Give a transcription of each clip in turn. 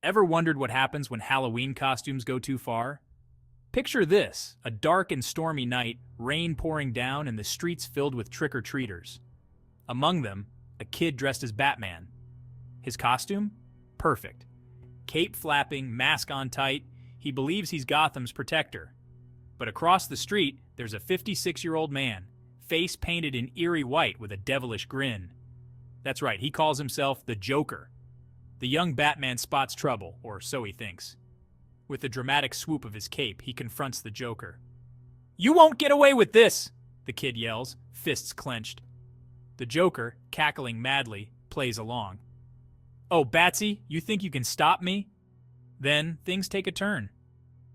Ever wondered what happens when Halloween costumes go too far? Picture this, a dark and stormy night, rain pouring down and the streets filled with trick-or-treaters. Among them, a kid dressed as Batman. His costume? Perfect. Cape flapping, mask on tight, he believes he's Gotham's protector. But across the street, there's a 56-year-old man, face painted in eerie white with a devilish grin. That's right, he calls himself the Joker. The young Batman spots trouble, or so he thinks. With a dramatic swoop of his cape, he confronts the Joker. "You won't get away with this!" the kid yells, fists clenched. The Joker, cackling madly, plays along. "Oh, Batsy, you think you can stop me?" Then, things take a turn.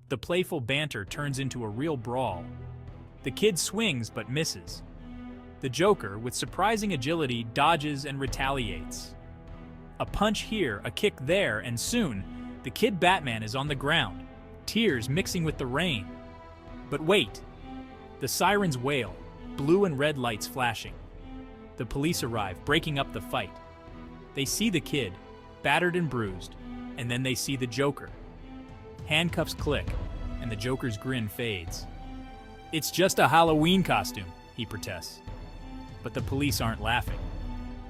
The playful banter turns into a real brawl. The kid swings but misses. The Joker, with surprising agility, dodges and retaliates. A punch here, a kick there, and soon, the kid Batman is on the ground, tears mixing with the rain. But wait! The sirens wail, blue and red lights flashing. The police arrive, breaking up the fight. They see the kid, battered and bruised, and then they see the Joker. Handcuffs click, and the Joker's grin fades. "It's just a Halloween costume," he protests. But the police aren't laughing.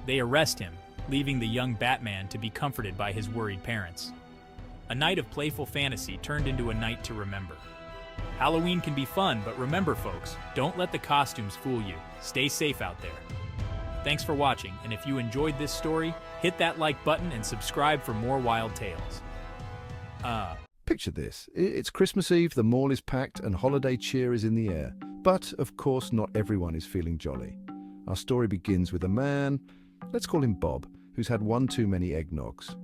They arrest him, leaving the young Batman to be comforted by his worried parents. A night of playful fantasy turned into a night to remember. Halloween can be fun, but remember folks, don't let the costumes fool you. Stay safe out there. Thanks for watching, and if you enjoyed this story, hit that like button and subscribe for more wild tales. Picture this. It's Christmas Eve, the mall is packed, and holiday cheer is in the air. But, of course, not everyone is feeling jolly. Our story begins with a man, let's call him Bob, who's had one too many eggnogs.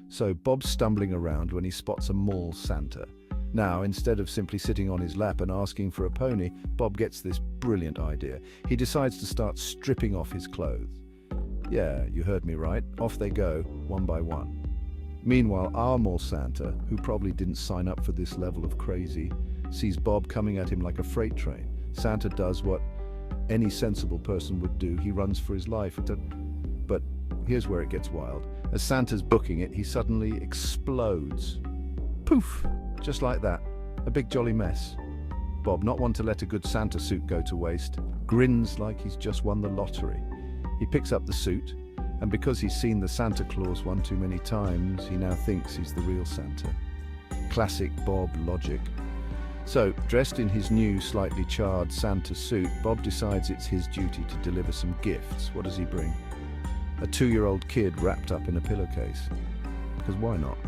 So Bob's stumbling around when he spots a mall Santa. Now, instead of simply sitting on his lap and asking for a pony, Bob gets this brilliant idea. He decides to start stripping off his clothes. Yeah, you heard me right. Off they go, one by one. Meanwhile, our mall Santa, who probably didn't sign up for this level of crazy, sees Bob coming at him like a freight train. Santa does what any sensible person would do. He runs for his life. But here's where it gets wild. As Santa's booking it, he suddenly explodes. Poof! Just like that. A big jolly mess. Bob, not one to let a good Santa suit go to waste, grins like he's just won the lottery. He picks up the suit, and because he's seen the Santa Claus one too many times, he now thinks he's the real Santa. Classic Bob logic. So, dressed in his new, slightly charred Santa suit, Bob decides it's his duty to deliver some gifts. What does he bring? A 2-year-old kid wrapped up in a pillowcase. Because why not?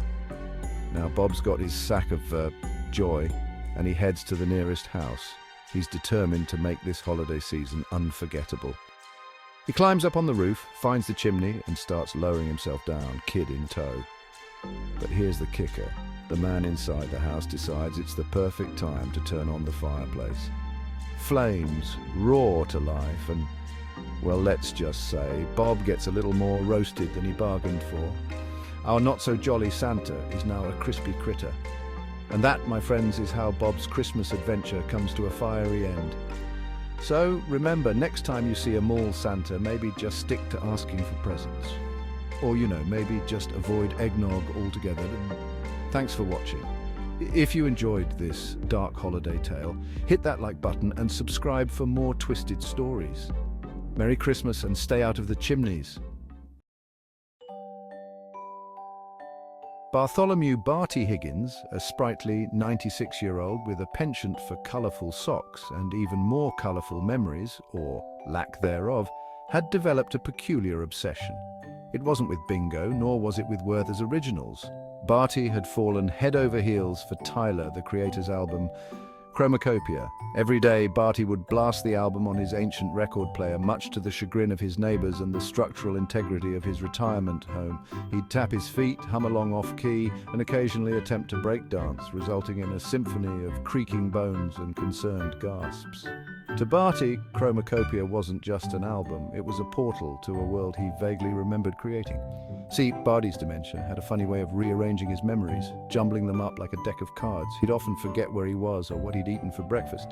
Now Bob's got his sack of joy, and he heads to the nearest house. He's determined to make this holiday season unforgettable. He climbs up on the roof, finds the chimney, and starts lowering himself down, kid in tow. But here's the kicker. The man inside the house decides it's the perfect time to turn on the fireplace. Flames roar to life and, well, let's just say, Bob gets a little more roasted than he bargained for. Our not-so-jolly Santa is now a crispy critter. And that, my friends, is how Bob's Christmas adventure comes to a fiery end. So, remember, next time you see a mall Santa, maybe just stick to asking for presents. Or, maybe just avoid eggnog altogether. Thanks for watching. If you enjoyed this dark holiday tale, hit that like button and subscribe for more twisted stories. Merry Christmas and stay out of the chimneys. Bartholomew Barty Higgins, a sprightly 96-year-old with a penchant for colourful socks and even more colourful memories, or lack thereof, had developed a peculiar obsession. It wasn't with bingo, nor was it with Werther's Originals. Barty had fallen head over heels for Tyler, the Creator's album, Chromacopia. Every day, Barty would blast the album on his ancient record player, much to the chagrin of his neighbours and the structural integrity of his retirement home. He'd tap his feet, hum along off-key, and occasionally attempt to break dance, resulting in a symphony of creaking bones and concerned gasps. To Barty, Chromacopia wasn't just an album, it was a portal to a world he vaguely remembered creating. See, Barty's dementia had a funny way of rearranging his memories, jumbling them up like a deck of cards. He'd often forget where he was or what he'd eaten for breakfast.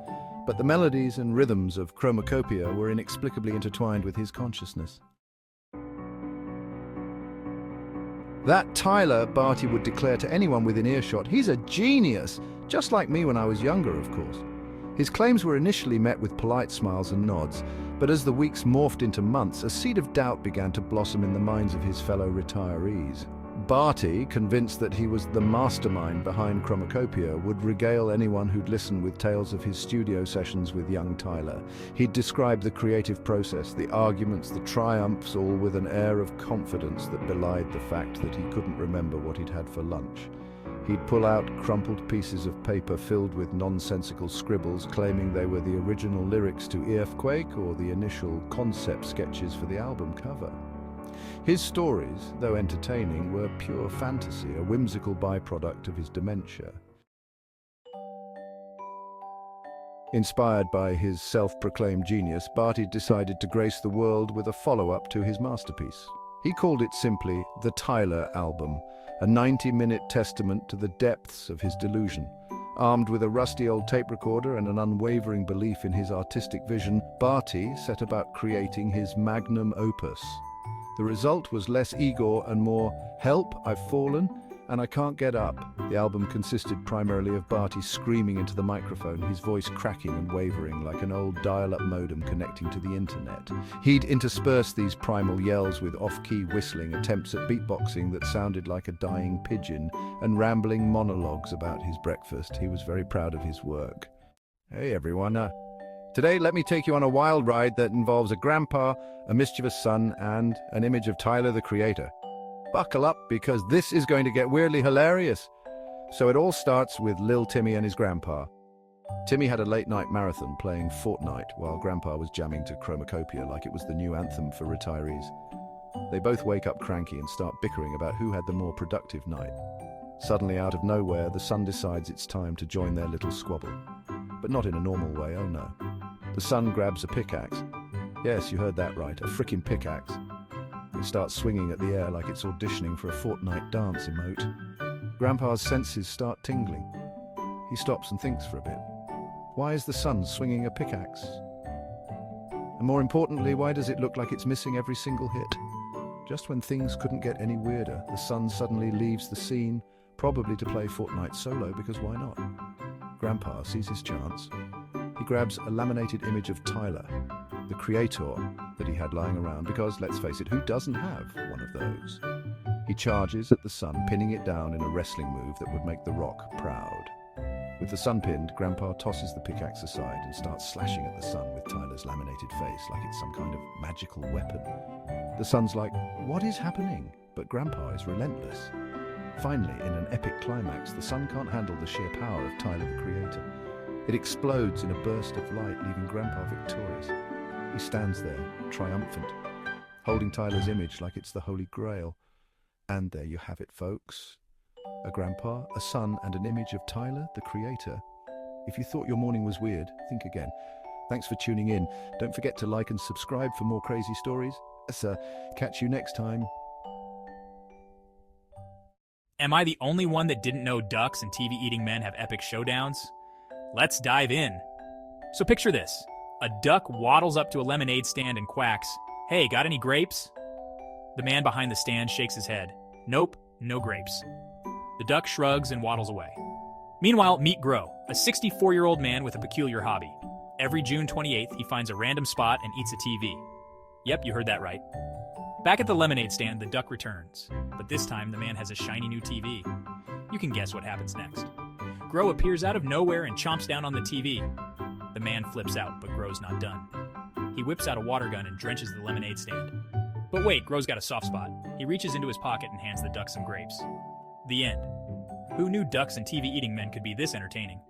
But the melodies and rhythms of Chromacopia were inexplicably intertwined with his consciousness. That Tyler, Barty would declare to anyone within earshot, he's a genius, just like me when I was younger, of course. His claims were initially met with polite smiles and nods, but as the weeks morphed into months, a seed of doubt began to blossom in the minds of his fellow retirees. Barty, convinced that he was the mastermind behind Chromacopia, would regale anyone who'd listen with tales of his studio sessions with young Tyler. He'd describe the creative process, the arguments, the triumphs, all with an air of confidence that belied the fact that he couldn't remember what he'd had for lunch. He'd pull out crumpled pieces of paper filled with nonsensical scribbles claiming they were the original lyrics to Earthquake or the initial concept sketches for the album cover. His stories, though entertaining, were pure fantasy, a whimsical byproduct of his dementia. Inspired by his self-proclaimed genius, Barty decided to grace the world with a follow-up to his masterpiece. He called it simply The Tyler Album, a 90-minute testament to the depths of his delusion. Armed with a rusty old tape recorder and an unwavering belief in his artistic vision, Barty set about creating his magnum opus. The result was less Igor and more "Help, I've fallen, and I can't get up." The album consisted primarily of Barty screaming into the microphone, his voice cracking and wavering like an old dial-up modem connecting to the internet. He'd intersperse these primal yells with off-key whistling, attempts at beatboxing that sounded like a dying pigeon, and rambling monologues about his breakfast. He was very proud of his work. Hey everyone, today let me take you on a wild ride that involves a grandpa, a mischievous son, and an image of Tyler, the Creator. Buckle up, because this is going to get weirdly hilarious. So it all starts with Lil Timmy and his grandpa. Timmy had a late-night marathon playing Fortnite while Grandpa was jamming to Chromacopia like it was the new anthem for retirees. They both wake up cranky and start bickering about who had the more productive night. Suddenly, out of nowhere, the son decides it's time to join their little squabble. But not in a normal way, oh no. The son grabs a pickaxe. Yes, you heard that right, a frickin' pickaxe. He starts swinging at the air like it's auditioning for a Fortnite dance emote. Grandpa's senses start tingling. He stops and thinks for a bit. Why is the son swinging a pickaxe? And more importantly, why does it look like it's missing every single hit? Just when things couldn't get any weirder, the son suddenly leaves the scene, probably to play Fortnite solo, because why not? Grandpa sees his chance. He grabs a laminated image of Tyler, the Creator, that he had lying around, because, let's face it, who doesn't have one of those? He charges at the sun, pinning it down in a wrestling move that would make The Rock proud. With the sun pinned, Grandpa tosses the pickaxe aside and starts slashing at the sun with Tyler's laminated face like it's some kind of magical weapon. The son's like, "What is happening?" But Grandpa is relentless. Finally, in an epic climax, the sun can't handle the sheer power of Tyler, the Creator. It explodes in a burst of light, leaving Grandpa victorious. He stands there, triumphant, holding Tyler's image like it's the Holy Grail. And there you have it, folks. A grandpa, a son, and an image of Tyler, the Creator. If you thought your morning was weird, think again. Thanks for tuning in. Don't forget to like and subscribe for more crazy stories. Catch you next time. Am I the only one that didn't know ducks and TV-eating men have epic showdowns? Let's dive in. So picture this. A duck waddles up to a lemonade stand and quacks, "Hey, got any grapes?" The man behind the stand shakes his head. "Nope, no grapes." The duck shrugs and waddles away. Meanwhile, meet Grow, a 64-year-old man with a peculiar hobby. Every June 28th, he finds a random spot and eats a TV. Yep, you heard that right. Back at the lemonade stand, the duck returns. But this time, the man has a shiny new TV. You can guess what happens next. Grow appears out of nowhere and chomps down on the TV. The man flips out, but Grow's not done. He whips out a water gun and drenches the lemonade stand. But wait, Grow's got a soft spot. He reaches into his pocket and hands the duck some grapes. The end. Who knew ducks and TV-eating men could be this entertaining?